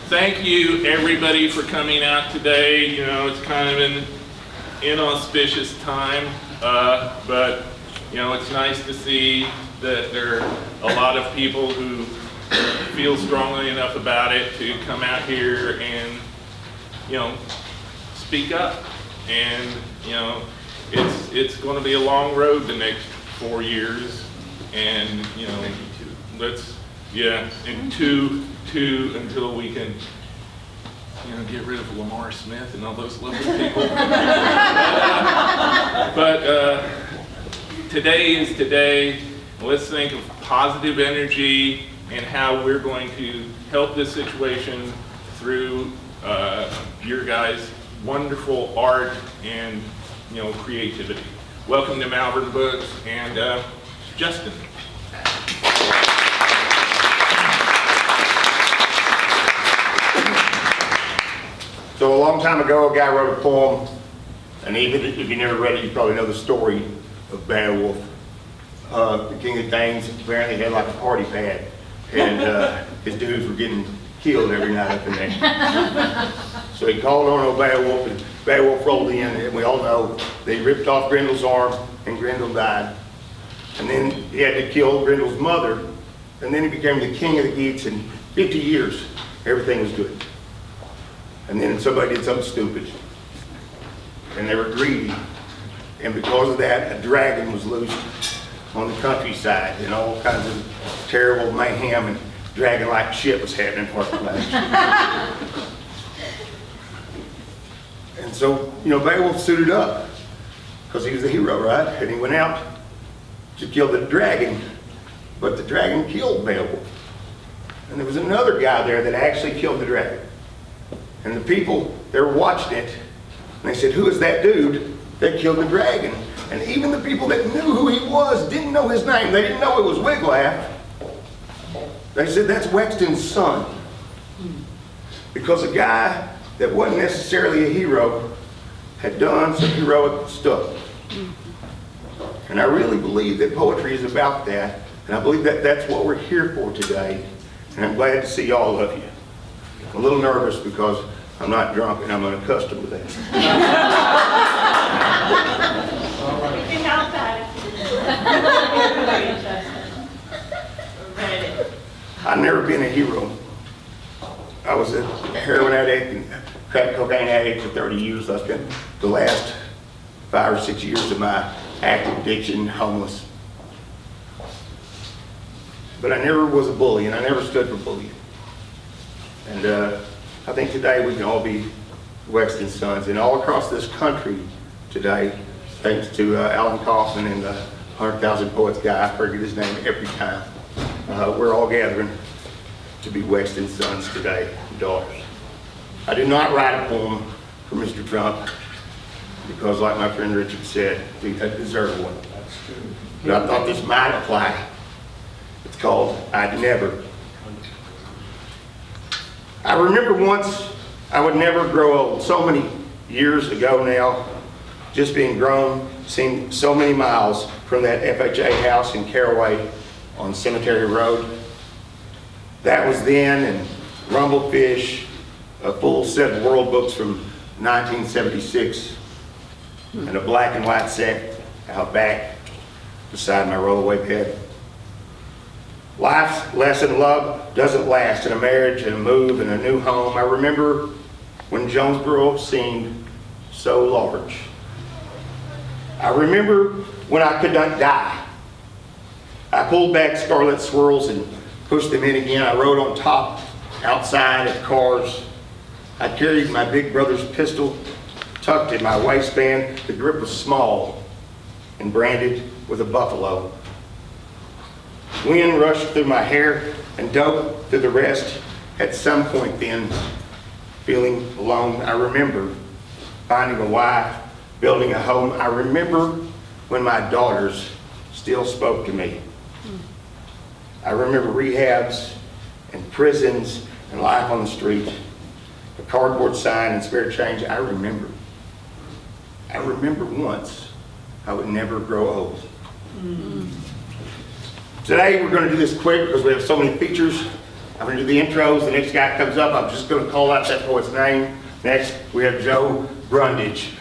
Thank you, everybody, for coming out today. You know, it's kind of an inauspicious time, but, you know, it's nice to see that there are a lot of people who feel strongly enough about it to come out here and, you know, speak up. And, you know, it's going to be a long road the next 4 years, and, you know, and two until we can, you know, get rid of Lamar Smith and all those lovely people. But today is today. Let's think of positive energy and how we're going to help this situation through your guys' wonderful art and, you know, creativity. Welcome to Malvern Books, and Justin. So a long time ago, a guy wrote a poem, and even if you never read it, you probably know the story of Beowulf. The king of Danes apparently had like a party pad, and his dudes were getting killed every night up in there. So he called on Beowulf, and Beowulf rolled in, and we all know they ripped off Grendel's arm, and Grendel died. And then he had to kill Grendel's mother, and then he became the king of the Geats, and 50 years, everything was good. And then somebody did something stupid, and they were greedy, and because of that, a dragon was loosed on the countryside, and all kinds of terrible mayhem and dragon-like shit was happening for the place. And so, you know, Beowulf suited up, because he was the hero, right? And he went out to kill the dragon, but the dragon killed Beowulf. And there was another guy there that actually killed the dragon. And the people, they were watching it, and they said, "Who is that dude that killed the dragon?" And even the people that knew who he was didn't know his name. They didn't know it was Wiglaf. They said, "That's Wexton's son." Because a guy that wasn't necessarily a hero had done some heroic stuff. And I really believe that poetry is about that, and I believe that that's what we're here for today. And I'm glad to see all of you. I'm a little nervous because I'm not drunk and I'm unaccustomed to that. You can help that. I've never been a hero. I was a heroin addict and crack cocaine addict for 30 years. I spent the last 5 or 6 years of my active addiction homeless. But I never was a bully, and I never stood for bullying. And I think today we can all be Wexton's sons. And all across this country today, thanks to Alan Kaufman and the 100,000 Poets guy, I forget his name every time, we're all gathering to be Wexton's sons today, and daughters. I did not write a poem for Mr. Trump, because like my friend Richard said, he deserved one. But I thought this might apply. It's called "I'd Never." I remember once I would never grow old. So many years ago now, just being grown, seemed so many miles from that FHA house in Caraway on Cemetery Road. That was then, and Rumblefish, a full set of world books from 1976, and a black and white set out back beside my rollaway bed. Life's lesson, love doesn't last, in a marriage and a move and a new home. I remember when Jonesboro seemed so large. I remember when I could not die. I pulled back scarlet swirls and pushed them in again. I rode on top, outside of cars. I carried my big brother's pistol tucked in my waistband. The grip was small and branded with a buffalo. Wind rushed through my hair and dope through the rest. At some point then, feeling alone, I remember finding a wife, building a home. I remember when my daughters still spoke to me. I remember rehabs and prisons and life on the street, a cardboard sign and spare change. I remember once I would never grow old. Today we're going to do this quick because we have so many features. I'm gonna do the intros. The next guy comes up, I'm just gonna call out that poet's name. Next, we have Joe Brundage.